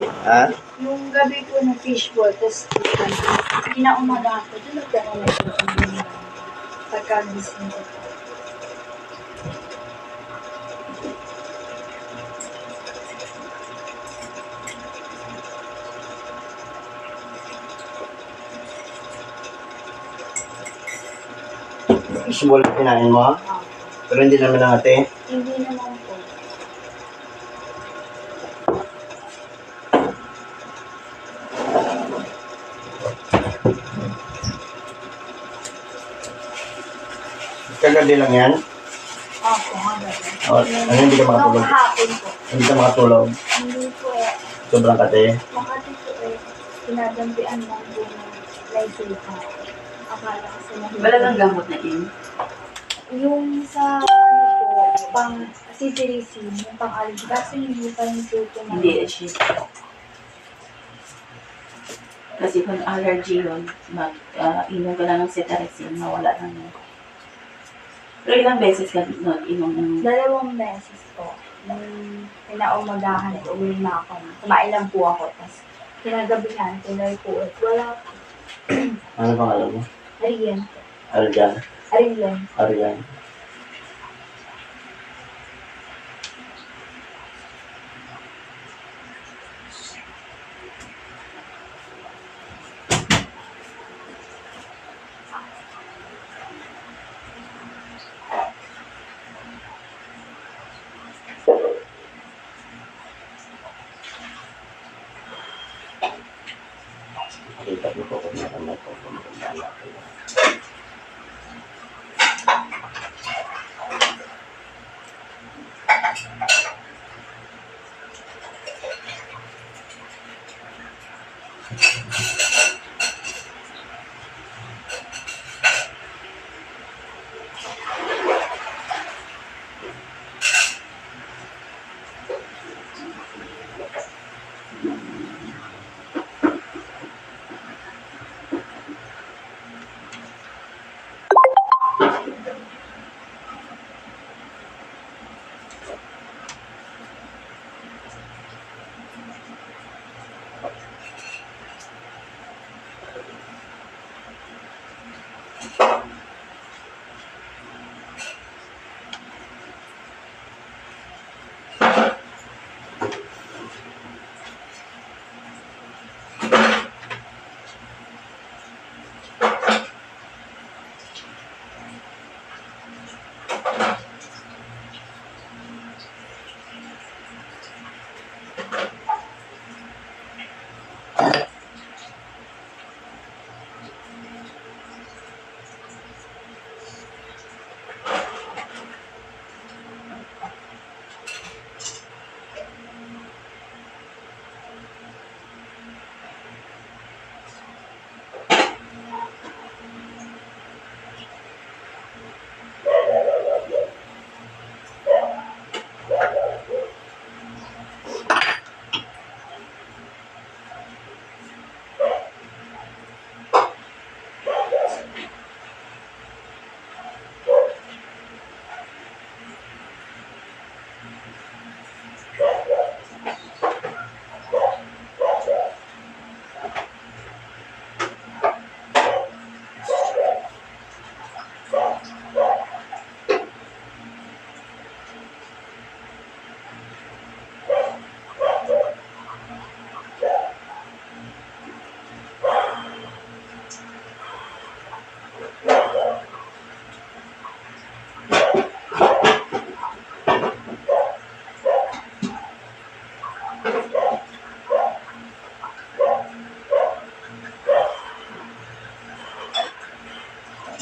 Ha? Yung gabi po ng fishball, tapos kinaumaga ko, doon ako nag-inom. Pagkagising ko. Fishball kinain mo? Pero hindi naman ng ate. Hindi naman po. Kagabi lang yan? Opo, hanggang. Ano hindi ka makatulog? Nung hapon po. Hindi ka makatulog? Hindi po eh. Sobrang kate? Makati po eh. Pinadampian lang po ng Lysica. Akala kasi Wala lang gamot na in. yung sa ano po, pang cetirizine, yung pang allergy. Kasi hindi pa yung po na. Hindi siya. Kasi kung allergy yun, inom ka lang ng cetirizine, mawala lang yun. Pero ilang beses ka inom ng... 2 beses po. Nung pinaumagahan po, uwi na ako. Kumain lang po ako. Tapos kinagabihan, tuloy po. Wala po. Ano bang alam mo? Ariyan po. Arjan? Ariyan. Arjan. Kita mo po kung nakamay ko kung magandala ko.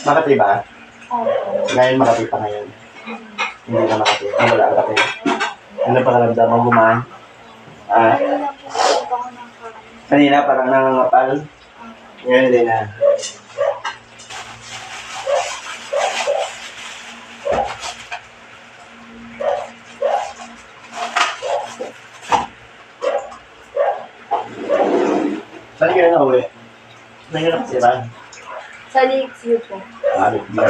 Makati ba? Opo. Ngayon Makati pa ngayon. Hindi na Makati. Wala ang Makati. Ano pakaramdaman mo man? Kanina po ako ng kain. Kanina parang nangangapal. Ngayon hindi na. Saan kayo na uwi? Nangyarap sila? Sa Lakeview po. Alit ba?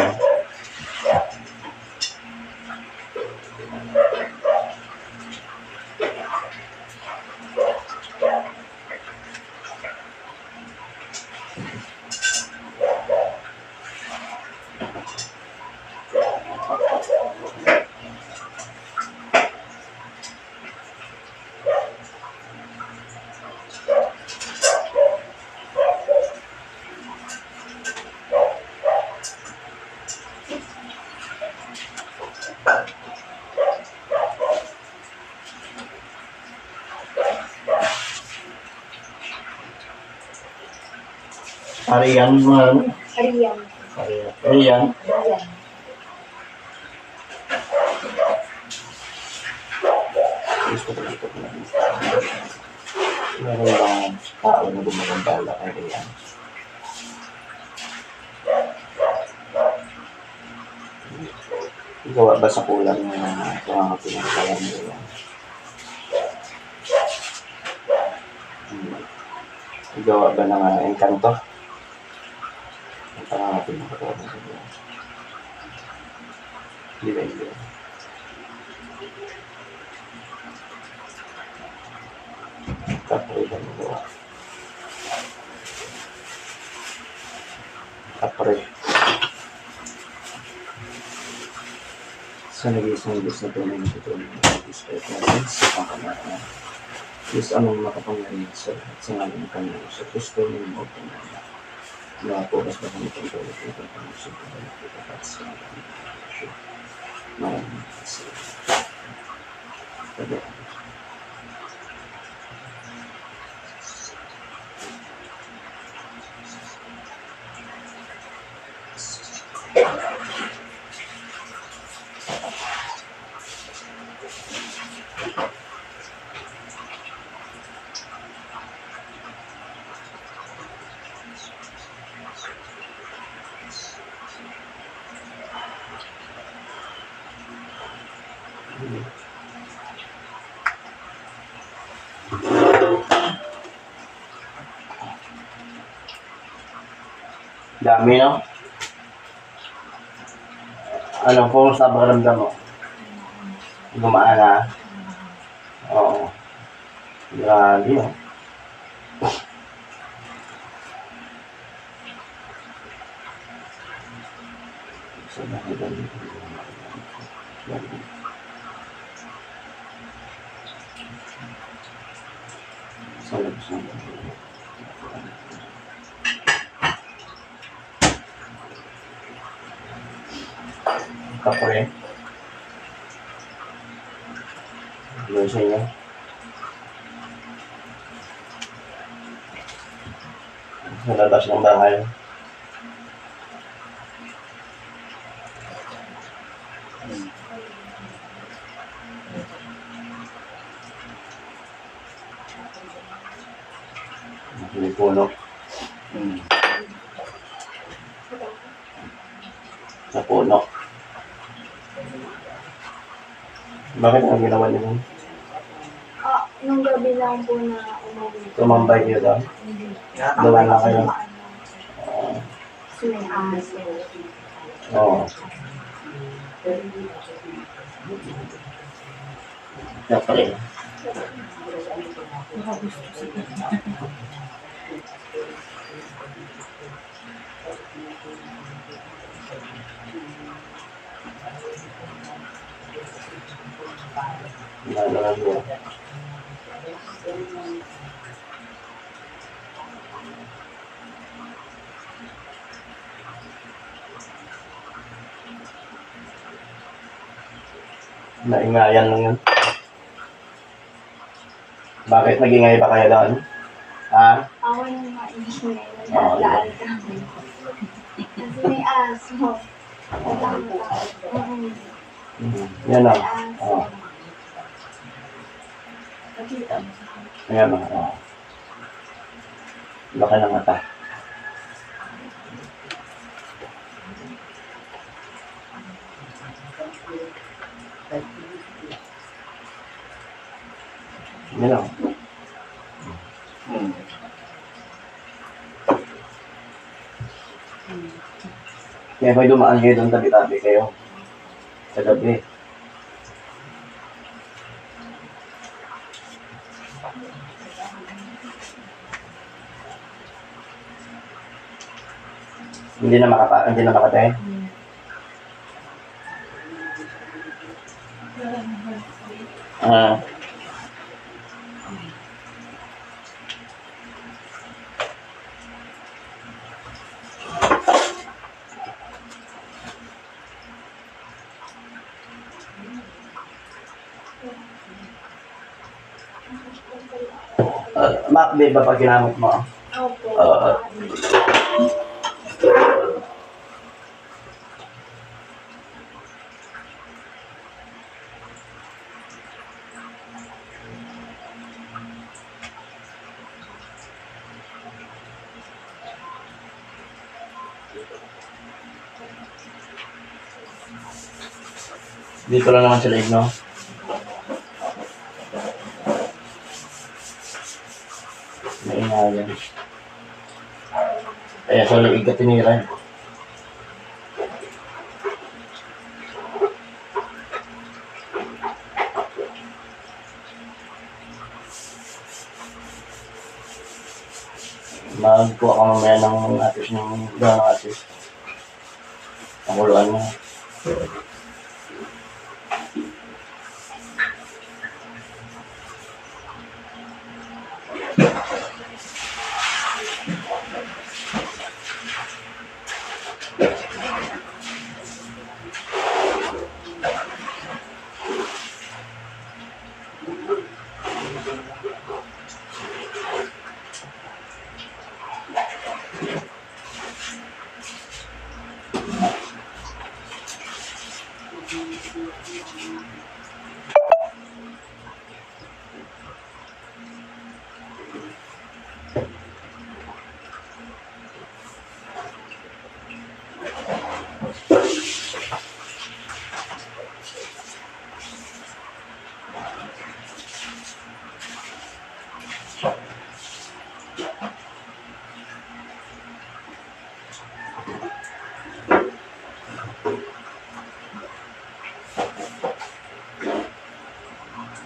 Arian, mga ano? Riyan. Arian. Riyan. Gusto ko dito na. Meron bang tao na gumagambala kay Arian? Gawa ba sa kulang ng mga pinagkalan nila? Gawa ba ng engkanto? Ang pangangatin ng katawan sa Diyos. Hindi ba hindi? Kapre ba ng gawa? Kapre. Sa nag-iisang Diyos na tunay na tutunan ng Espiritu natin sa pangkamara. Diyos amang makapangyarihan sa lahat sa ngalan ng Panginoon sa Kristo ng mga pangalaman. Mga puras na kami kong tulad ng pangkamusin ko na nakitapat sa mga pangkamusin. Maraming kasalanan. Tagaan. Dami, no? Ano po sa pakiramdam mo? Gumaan na? Oo. Grabe, no? Sa bahay dami. Sa labas ng kapre. Doon sa inyo. Sa labas ng bahay. May puno. Sa puno. Bakit ang ginawa niyo? Nung gabi lang po na umuwi. Tumambay kayo daw? Dumaan lang kayo? Swimming aso. Oo. Kapre. Nalalago. Naingayan lang yun. Bakit nag-ingay ba kayo doon? Ha? Ako yung maingay na naglaan kami. Kasi may aso. Yan lang. May Oo. aso. Nakita mo sa akin. Ayan lang. Oo. Laki ng mata. Yan lang. Kaya may dumaan kayo doon, tabi-tabi kayo. Sa gabi. Hindi na makatayo. Ah. Mac, di ba pag ginamit mo? Opo. Dito lang naman sila, no? Naingalan. Kaya sa liig ka tinira. Magkuha ka mamaya ng atis ng gano'ng atis. Pakuluan mo.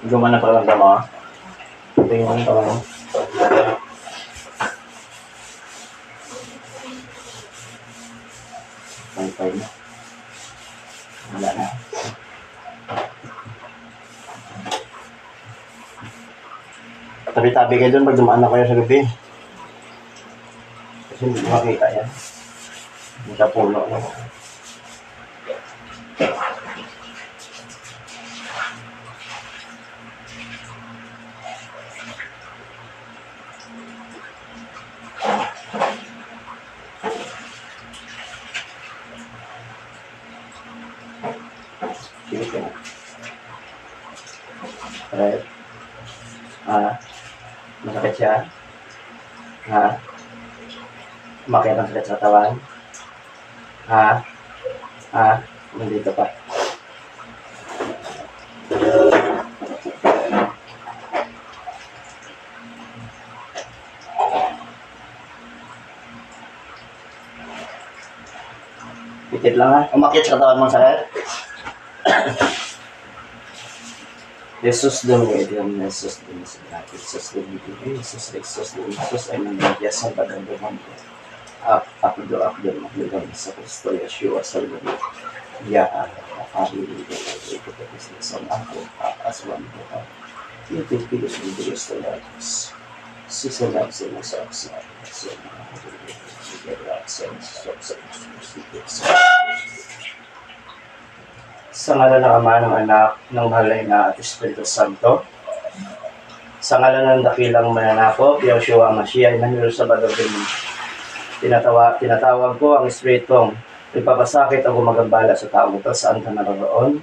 Gumana pa lang tama. Ito yung tama. Wi-Fi na. Wala na. Tabi-tabi kayo dun pag dumaan na kayo sa gabi. Kasi hindi ko makita yan. Hindi sa puno. No? Sige na. Alright. Masakit siya. Makita ang sakit sa katawan. Nandito pa. Pikit lang ha. Umakit sa katawan mong sakit. Jesus Dominion, Jesus Dominion, Jesus Dominion, Jesus ay nangyayas sa badang duman ko. Akdo, makligan sa Kristo, Yeshua, Salvador. Yaan, nakahili ko na ito ko sa ako, aswan ko ka. Ito pilos ng Diyos na lakas. Sisalag sa mga saksa, sa mga halilig, sigarak sa saksa, sa ngalan ng Ama, ng Anak, ng Mahal na Ina at Espiritu Santo. Sa ngalan ng dakilang mananakop, Yeshua Mashiach, Emmanuel Salvador del Mundo. Tinatawag ko ang Espiritong ipapasakit o gumagambala sa taong ito saan ka naroon.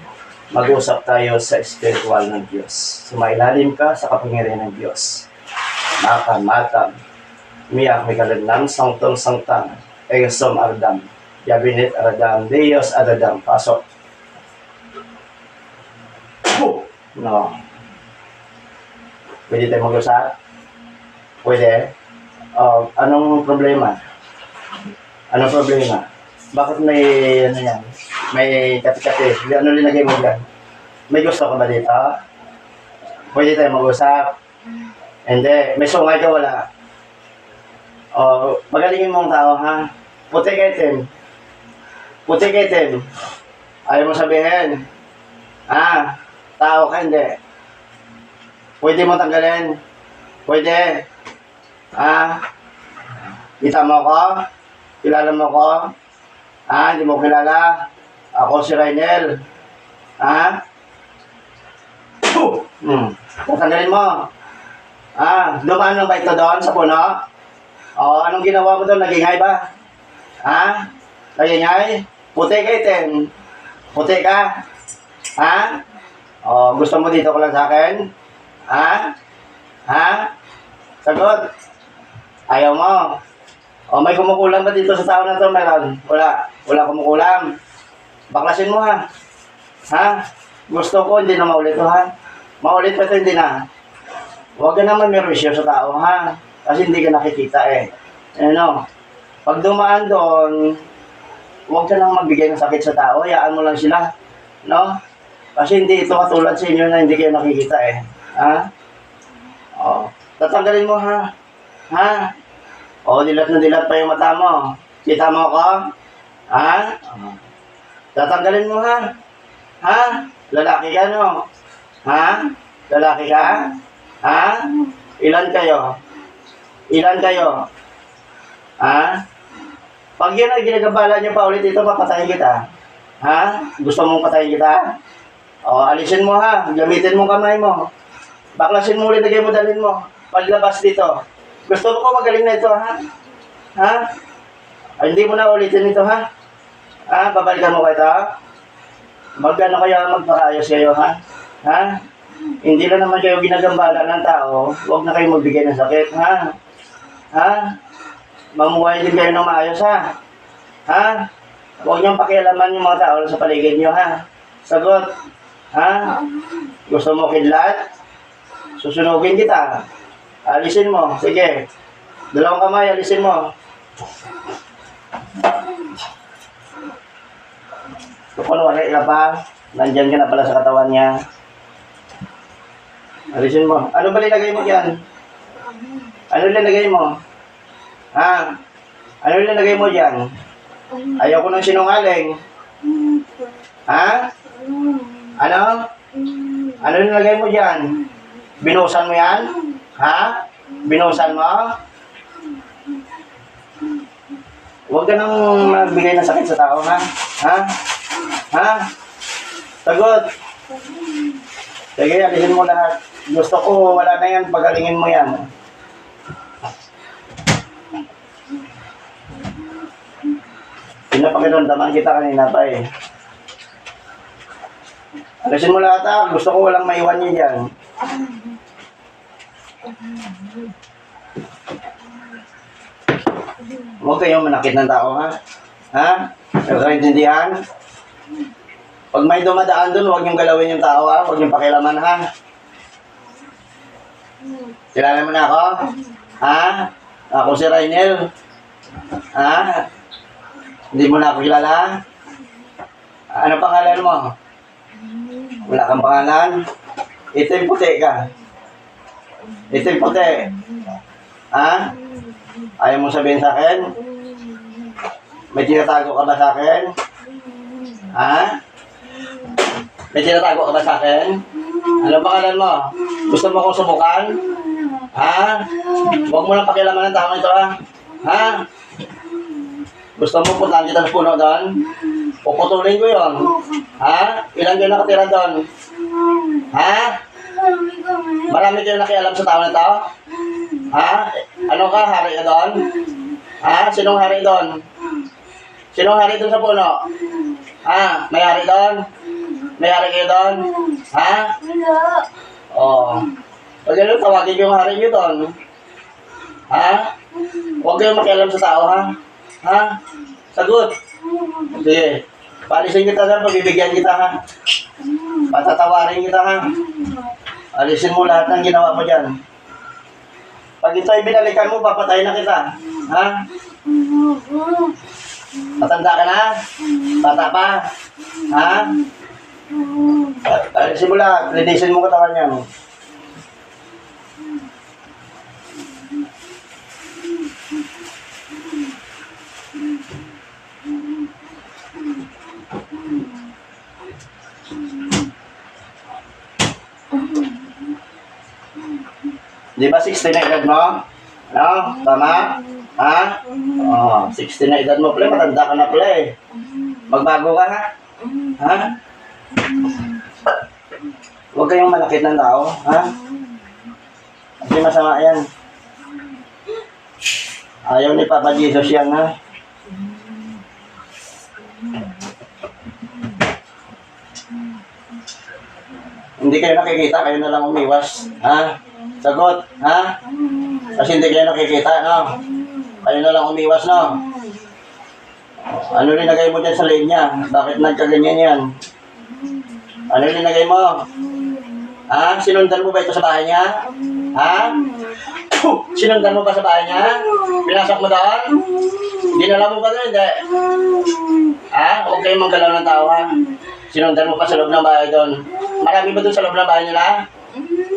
Mag-usap tayo sa espiritual ng Diyos. Sumailalim ka sa kapangyarihan ng Diyos. Matam, miyak may kalanlang, sangtong-sangtang, egosom ardam, yabinit aradam, Dios adadam, pasok. No. Pwede tayo mag-usap? Pwede? Anong problema? Anong problema? Bakit may, ano yan? May kati-kati. Ano linagay mo dyan? May gusto ka ba dito? Pwede tayo mag-usap? Hindi. May sungay ka wala? Magalingin mong tao, ha? Puti ka itim. Puti ka itim. Ayaw mo sabihin. Tao ka, hindi. Pwede mo tanggalin. Pwede. Kita mo ko? Kilala mo ko? Hindi mo kilala? Ako si Rainel. Tatanggalin mo. Dumaan lang ba ito doon sa puno? Anong ginawa mo doon? Nagingay ba? Nagingay? Puti ka itin. Puti ka? Gusto mo dito ko lang sa akin? Sagot? Ayaw mo? O, may kumukulam ba dito sa tao na to? Meron? Wala. Wala kumukulam. Baklasin mo ha. Ha? Gusto ko, hindi na maulit to ha. Maulit pa ito, hindi na. Huwag ka naman may resyo sa tao ha. Kasi hindi ka nakikita eh. Ano? Pag dumaan doon, huwag ka nang magbigay ng sakit sa tao. Hayaan mo lang sila. No? Kasi hindi ito katulad sa inyo na hindi kayo nakikita eh. Ha? O. Tatanggalin mo ha. Ha? O, dilat na dilat pa yung mata mo. Kita mo ako? Ha? Tatanggalin mo ha? Ha? Lalaki ka no? Ha? Lalaki ka? Ha? Ilan kayo? Ilan kayo? Ha? Pag yun ay ginagabala niyo pa ulit ito, papatayin kita. Ha? Gusto mong patayin kita? O, alisin mo ha. Gamitin mo kamay mo. Baklasin mo ulit, lagay mo, dalhin mo. Paglabas dito. Gusto mo ko magaling na ito, ha? Ha? Ay, hindi mo na ulitin ito, ha? Ha? Babalikan mo ka ito? Magkano kayo, magpakaayos kayo, ha? Ha? Hindi lang naman kayo ginagambala ng tao. Huwag na kayo magbigay ng sakit, ha? Ha? Mamuhay din kayo ng maayos, ha? Ha? Huwag niyong pakialaman yung mga tao sa paligid niyo, ha? Sagot. Ha? Gusto mo kidlat? Susunugin kita. Alisin mo. Sige. Dalawang kamay, alisin mo. Kung wala ka pa, nandyan ka na pala sa katawan niya. Alisin mo. Ano ba nilagay mo dyan? Ano nilagay mo? Ha? Ano nilagay mo dyan? Ayaw ko ng sinungaling. Ha? Ano? Ano nilagay mo dyan? Binusan mo yan? Ha? Binusan mo? Huwag ka nang magbigay ng sakit sa tao, ha? Ha? Ha? Sagot. Sige, alisin mo lahat. Gusto ko, wala na yan. Pagalingin mo yan. Pinapakiramdaman kita kanina pa eh. Alisin mo lahat ha. Gusto ko walang maiwan niyo dyan. Huwag kayong manakit ng tao, ha? Ha? Nagkaintindihan? Pag may dumadaan dun, huwag niyong galawin yung tao, ha? Huwag niyong pakilaman, ha? Kilala mo na ako? Ha? Ako si Rainel. Ha? Hindi mo na ako kilala? Ano pangalan mo? Wala kang pangalan? Itim puti ka. Itim puti. Ha? Ayaw mo sabihin sa akin? May tinatago ka ba sa akin? Ha? May tinatago ka ba sa akin? Ano pangalan mo? Gusto mo akong subukan? Ha? Huwag mo lang pakialaman ng tao ito, ha? Ha? Gusto mo puntahan kita sa puno doon? Puputulin ko yun. Ha? Ilan kayo nakatira doon? Ha? Marami kayo nakialam sa tao na ito? Ha? Ano ka? Hari ka doon? Ha? Sinong hari doon? Sinong hari doon sa puno? Ha? May hari doon? May hari kayo doon? Ha? Oo. Pag gano'n, tawagin yung hari nyo doon. Ha? Huwag kayong makialam sa tao, ha? Ha? Sagot. Sige. Paalisin kita dyan, pabibigyan kita, ha? Patatawarin kita, ha? Alisin mo lahat ng ginawa mo dyan. Pag ito ay binalikan mo, papatayin na kita. Ha? Matanda ka na? Bata pa? Ha? Alisin mo lahat. Linisin mo katawan niya. Di ba 60 na edad mo? Ano? Tama? Ha? Oh, 60 na edad mo pala. Matanda ka na pala eh. Magbago ka ha? Ha? Huwag kayong malakit ng tao. Ha? Kasi masama yan. Ayaw ni Papa Jesus yan ha? Hindi kayo nakikita, kayo na lang umiwas. Ha? Sagot, ha? Kasi hindi kayo nakikita, no? Kayo na lang umiwas, no? Ano linagay mo dyan sa linya? Bakit nagkaganyan yan? Ano linagay mo? Ha? Sinundan mo ba ito sa bahay niya? Ha? Sinundan mo ba sa bahay niya? Pinasok mo doon? Dinala mo ba doon? Hindi. Ha? Huwag kayong manggalaw ng tao, ha? Sinundan mo pa sa loob ng bahay doon. Marami ba doon sa loob ng bahay nila?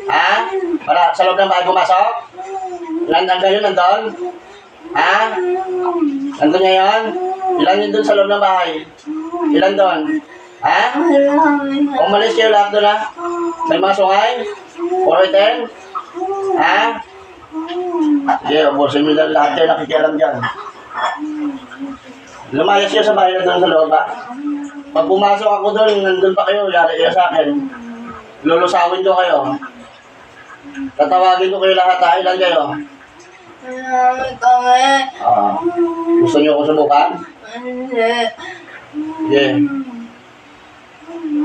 Ha? Sa loob ng bahay pumasok? Nandang kayo nandun? Ha? Nandun ngayon? Ilan yun doon sa loob ng bahay? Ilan doon? Ha? Umalis kayo lahat doon, ha? May mga sungay? Puro itin? Ha? Sige, ubusin mo lang lahat kayo nakikialam dyan. Lumayas kayo sa bahay na doon sa loob, ha? Pag pumasok ako doon, nandun pa kayo, yari kayo sa akin. Lulusawin ko kayo. Tatawagin ko kayo lahat, ha? Ilan kayo? Gusto niyo ko subukan? Sige.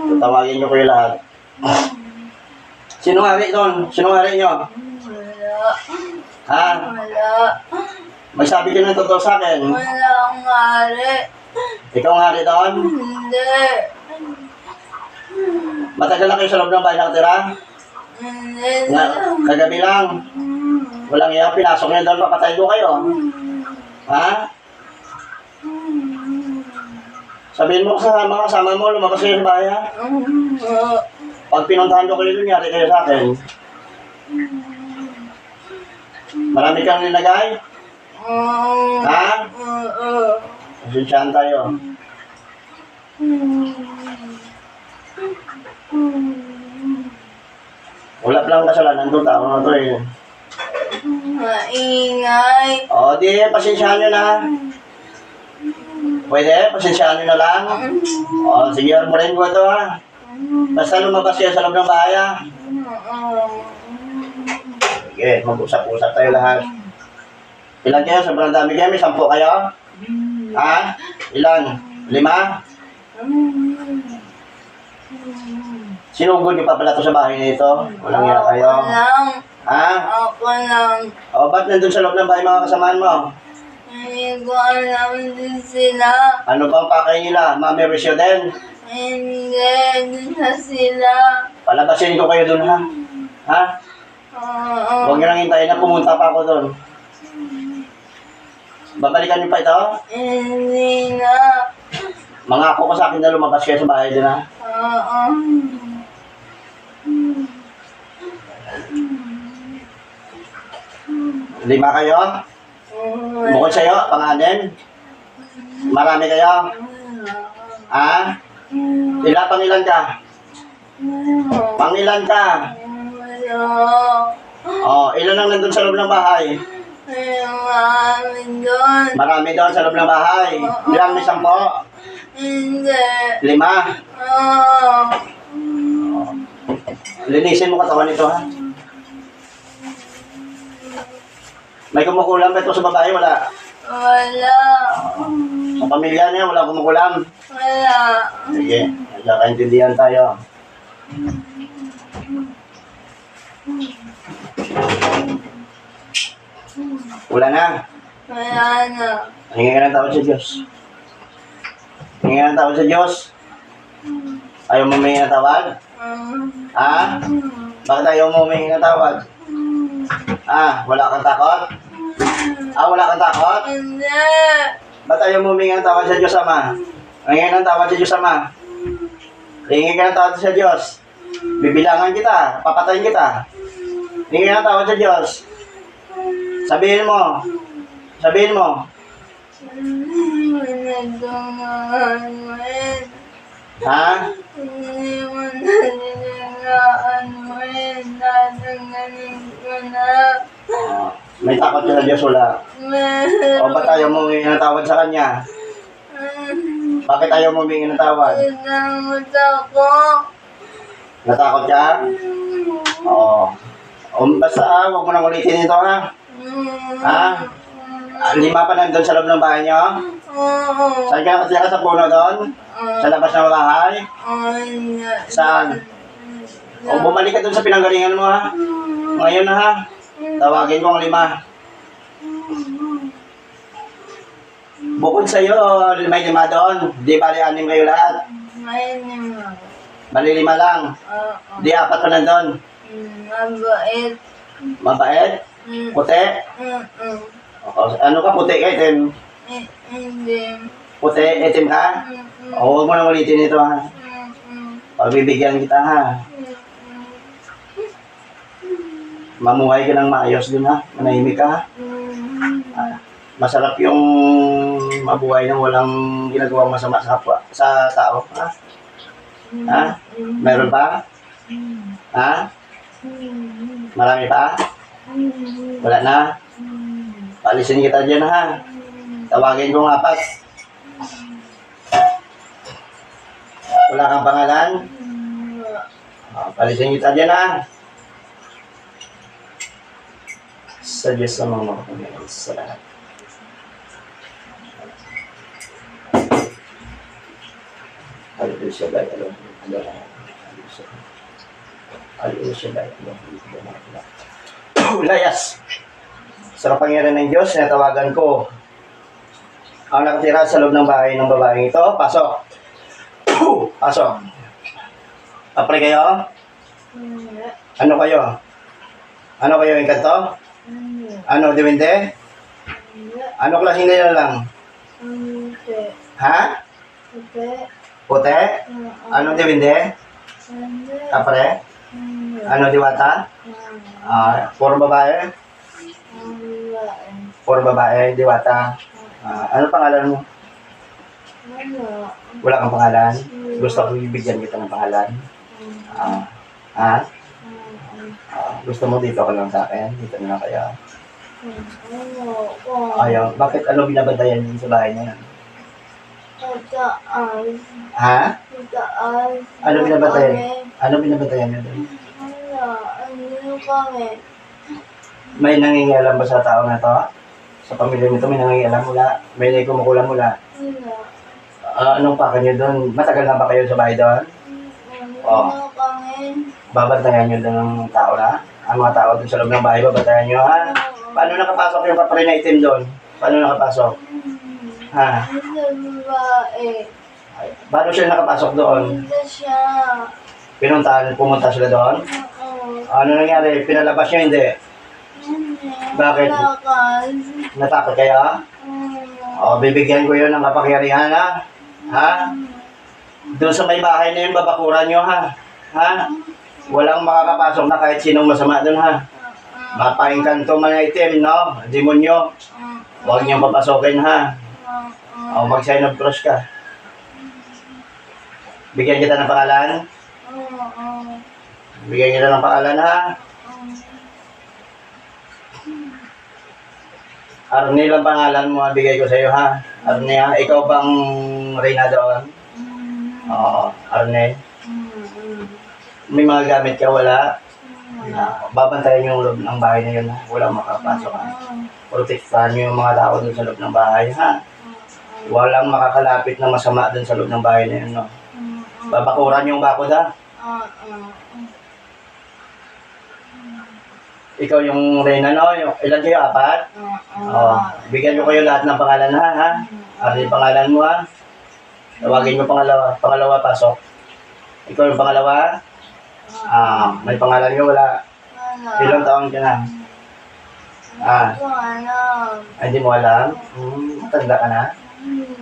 Tatawagin niyo kayo lahat. Sino hari doon? Sino hari niyo? Ha? Magsabi ka ng totoo sa akin. Wala akong hari. Ikaw ang hari doon? Hindi. Matagal na kayo sa loob ng bahay nakatira? Hindi. Kagabi lang. Walang iya, pinasok niya doon, papatayin ko kayo. Ha? Sabihin mo sa mga kasama mo, lumabas kayo sa bahay, ha? Pag pinuntahan ko kayo doon, yari kayo sa akin. Marami kang nilagay? Ha? Pasensyahan tayo. Wala lang kasalanan doon, tao na ito eh. Maingay. O, di, pasensyahan nyo na. Pwede, pasensyahan nyo na lang. O, sige, armorin ko ito, ha. Basta lumabas kayo sa loob ng bahay, ha. Sige, mag-usap-usap tayo lahat. Ilan kayo? Sobrang dami kayo? May 10 kayo? Ha? Ilan? 5? Sinugod niyo pa pala ito sa bahay nito? Walang yan kayo? Ha? Ako lang. O, ba't nandun sa loob ng bahay mga kasamaan mo? Hindi ko alam din sila. Ano bang pakay nila? Mami Risyo din? Hindi, dun na sila. Palabasin ko kayo dun, ha? Ha? Huwag nyo nang hintayin na pumunta pa ako dun. Babalikan niyo pa ito? Hindi na. Mangako ko sa akin na lumabas kayo sa bahay dun, ha? Oo. 5 kayo? Bukod sa'yo, pang-anim? Marami kayo? Ha? Pangilan ka? Pangilan ka? O, ilan ang nandun sa loob ng bahay? Marami doon sa loob ng bahay. Ilang may 10? Hindi. 5? Linisin mo katawan nito, ha? May kumukulam ba ito sa babae? Wala. Wala. Sa pamilya niya, wala kumukulam. Wala. Sige, nagkakaintindihan tayo. Wala na. Wala na. Hingi ka ng tawad sa Diyos. Hingi ka ng tawad sa Diyos. Ayaw mo humingi ng tawad? Ha? Bakit ayaw mo humingi ng tawad? Wala kang takot? Wala kang takot? Hindi. Ba't ayaw mo humingi ng tawad sa Diyos, Ama? Hingi ng tawad sa Diyos, Ama. Hingi ka ng tawad sa Diyos. Bibilangan kita. Papatayin kita. Hingi ka ng tawad sa Diyos. Sabihin mo. Sabihin mo. Nagdangaan mo rin. Ha? Hindi mo nagdangaan mo rin. Dadaganin ko na. May takot ka sa Diyos, wala. O ba't ayaw mo humingi ng tawad sa Kanya? Bakit ayaw mo humingi ng tawad? Natakot ako. Natakot ka? Oo. Basta huwag mo nang ulitin ito, ha? Ha? 5 pa nandun sa loob ng bahay niyo? Oo. Saan ka nakatira sa puno doon? Sa labas ng bahay? Saan? O bumalik ka doon sa pinanggalingan mo, ha? Ngayon na, ha? Tawagin ko ang 5. Bukod sa'yo, may lima doon. Di bali anim kayo lahat. May naman. Bali lima lang. Oo. Di apat pa nandun. Mabait. Mabait? Puti? Ano ka, puti ka, itim? Hindi. Puti, itim ka? O, huwag mo nang ulitin ito ha. Pagbibigyan kita ha. Mamuhay ka ng maayos din ha. Manahimik ka ha. Masarap yung mabuhay nang walang ginagawang masama sa kapwa, sa tao. Ha? Ha? Meron pa? Ha? Marami pa? Wala na? Paalisin kita dyan ha. Tawagin kong apat. Wala kang pangalan? Paalisin kita dyan ha. Sa Diyos sa mga makapangyarihan sa lahat. Hallelujah, Lord. Hallelujah, Lord. Layas. Sa kapangyarihan ng Diyos, natawagan ko ang nakatira sa loob ng bahay ng babaeng ito. Pasok. Pasok. Apre kayo? Ano kayo? Ano kayo, Encanto? Ano, Diwinde? Ano klaseng nila lang? Ha? Puti? Ano, Diwinde? Apre? Ano, Diwata? Puro babae? Puro babae, Diwata. Ano pangalan mo? Wala kang pangalan? Gusto ko ibigyan kita ng pangalan? Gusto mo dito ka lang sa akin? Dito na lang kaya? Ayaw. Bakit ano binabantayan mo sa bahay na yan? Ha? Ano binabantayan? Ano binabantayan mo doon? May nangingialam ba sa tao na to? Sa pamilya nito may nangingialam mula? May kumukulam mula? Anong paka nyo doon? Matagal na ba kayo sa bahay doon? Babantayan nyo doon ng tao na? Ang mga tao doon sa loob ng bahay, babantayan nyo ha? Paano nakapasok yung kapatid na itim doon? Paano nakapasok? Ha? Paano siya nakapasok doon? Pumunta sila doon? Ano nangyari? Pinalabas niyo hindi? Bakit? Natakot kayo? Bibigyan ko yun ng kapangyarihan ha? Ha? Doon sa may bahay na yun, babakuran nyo ha? Ha? Walang makakapasok na kahit sinong masama doon ha? Mapaingkanto man na itim, no? Demonyo. Huwag niyong papasokin ha? Mag-sign of cross ka. Bigyan kita ng pangalan? Bigyan kita ng pangalan ha? Arnie lang pangalan mo, bigay ko sa iyo ha? Arnie ha? Ikaw bang reyna doon? Oo, Arnie. May mga gamit ka, wala? Babantayan yung loob ng bahay na yun ha? Walang makapasok ha? Protektahan nyo yung mga tao dun sa loob ng bahay ha? Walang makakalapit na masama dun sa loob ng bahay na yun no? Babakuran yung bakod ha? Ikaw yung reyna no? Ilan kayo? Apat? Bigyan ko kayo lahat ng pangalan ha? Ano yung pangalan mo ha? Tawagin mo pangalawa. Pangalawa, pasok. Ikaw yung pangalawa? May pangalan nyo, wala. Ilang taon ka na? Hindi mo alam? Matanda ka na?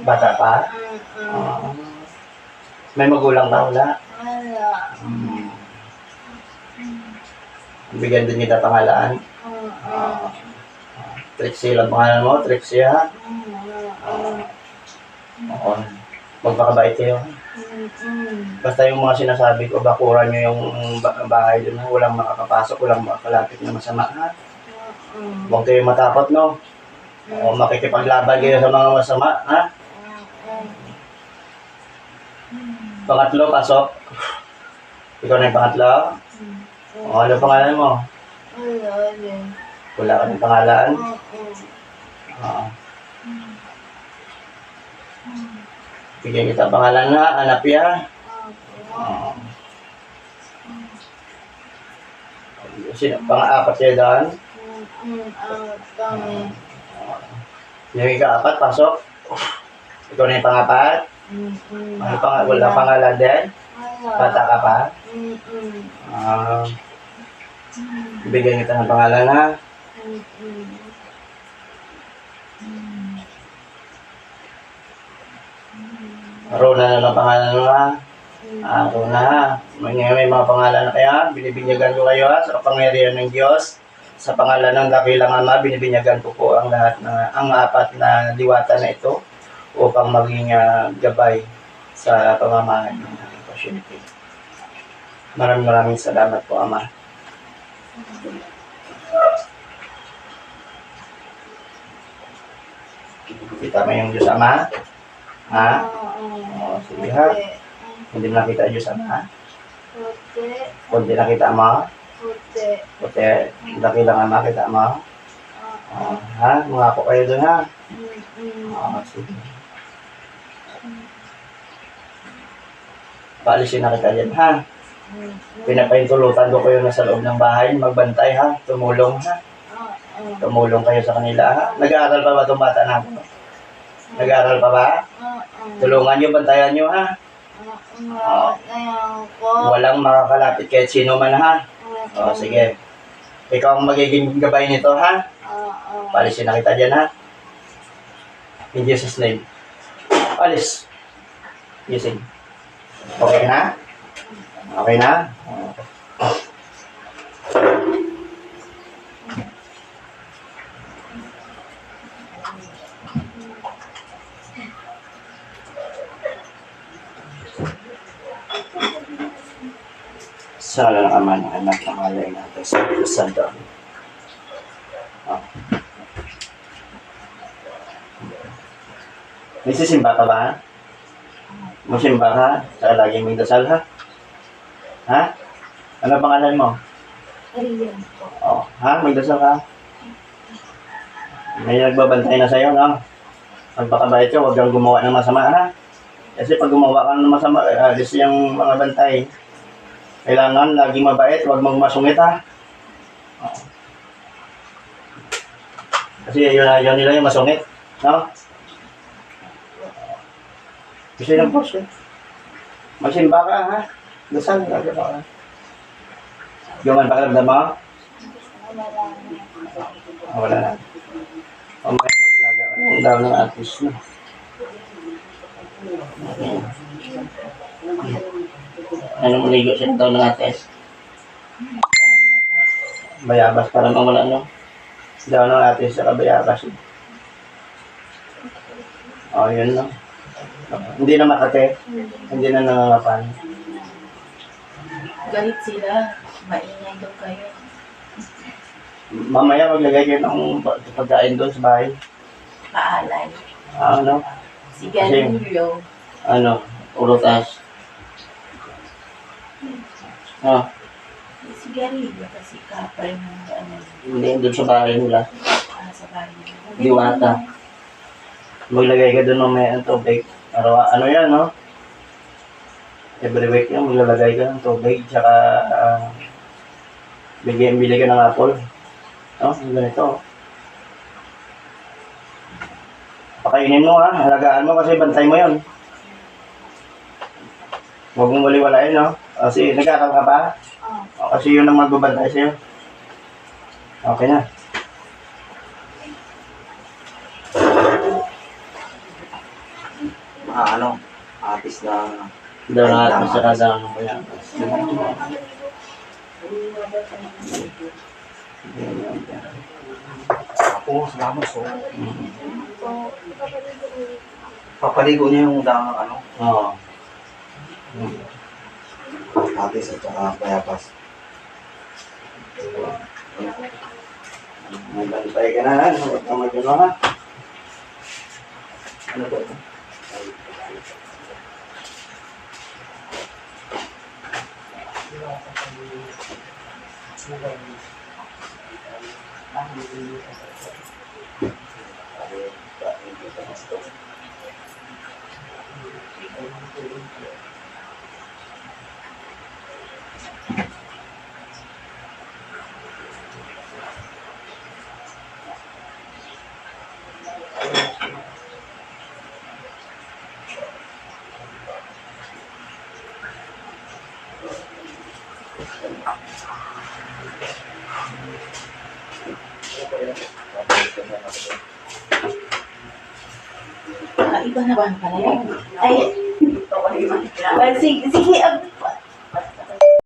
Bata pa? May magulang ba? Wala? Bigyan din kita pangalan. Trixie lang pangalan mo? Trixie ha? Magpakabait kayo. Basta yung mga sinasabi ko, bakuran nyo yung bahay doon. Walang makakapasok, walang makakalapit na masama ha? Huwag kayo matakot no? Makikipaglaban kayo sa mga masama ha? Pangatlo, pasok. Ikaw na yung pangatlo? Ano pangalan mo? Wala ka ng pangalan? Bigyan kita pangalan na, Anapia. Sino? Pang-apat kayo doon? Yung ika-apat, pasok. Ikaw na yung pangapat? Wala pangalan din? Bata ka pa? Bigyan kita ng pangalan ha? Rona na lang pangalan mo ha? Rona ha? May mga pangalan na kaya? Binibinyagan ko kayo ha? Sa kapangyarihan ng Diyos. Sa pangalan ng dakilang Ama, binibinyagan ko po ang apat na diwata na ito upang maging gabay sa pamamahay ng pasyente. Maraming salamat po, Ama. Kita mo yung Diyos Ama? Ha? Sige ha? Hindi mo nakita yung Diyos Ama ha? Kunti nakita mo? Kunti. Dakilang Ama kita mo? Ha? Mga po kayo dun ha? Sige. Paalisin na kita dyan ha? Pinapaintulutan ko kayo na sa loob ng bahay, magbantay ha, tumulong ha. Tumulong kayo sa kanila ha. Nag-aaral pa ba itong bata natin? Nag-aaral pa ba? Tulungan nyo, bantayan nyo ha. Walang makakalapit kahit sino man ha. Sige. Ikaw ang magiging gabay nito ha. Palisin na kita dyan ha. In Jesus' name. Alis. Gising. Okay na? Okay na? Sa ngalan ng Ama, ng Anak, ng Alay natin sa Santo. May sisimba ka ba? Musimba ka? Saka lagi may dasal ha? Ha? Ano pangalan mo? Riyan po. Ha? May dasal ka? May nagbabantay na sa'yo, no? Pagpakabait ka, huwag kang gumawa ng masama, ha? Kasi pag gumawa ka ng masama, alis yung mga bantay. Kailangan lagi mabait, huwag mong masungit, ha? Kasi yun nila yung masungit, no? Kasi yung boss, eh. Magsimba ka, ha? Dasal, lagi ka. Yung pakiramdam mo? Wala na. Mamaya maglaga ka ng daw ng artist, no? Ano maligo siya daw ng artist? Bayabas para mawala, no? Daw ng artist sa bayabas. Yun, no? Hindi na makate. Hindi na nangangapan. Galit sila. Maingay daw kayo. Mamaya maglagay kayo ng pagkain doon sa bahay. Paalay. Ano? Sigarilyo. Urutas. Sigarilyo kasi kapre ng Hindi, doon sa bahay nila. sa bahay nila. Diwata. Maglagay ka doon mamaya ng tubig. Ano yan, no? Every week yan, maglalagay ka ng tubig. Tsaka, bili ka ng apple. No? Yung ganito. Pakainin mo, ha? Halagaan mo kasi bantay mo yun. Huwag mong waliwalain, no? Kasi nag-aaral ka ba? Kasi yun ang magbabantay sa'yo. Okay na. Artist na... Daw na artist sa kada ng bayabas. Ako, salamat po. Papaligo niya yung dang Oo. atis at saka bayabas. Magbantay ka na, ha? Huwag ka mag-ano, ha? Ano ba ito? Iba na ba pala yun? Ay, sige, sige,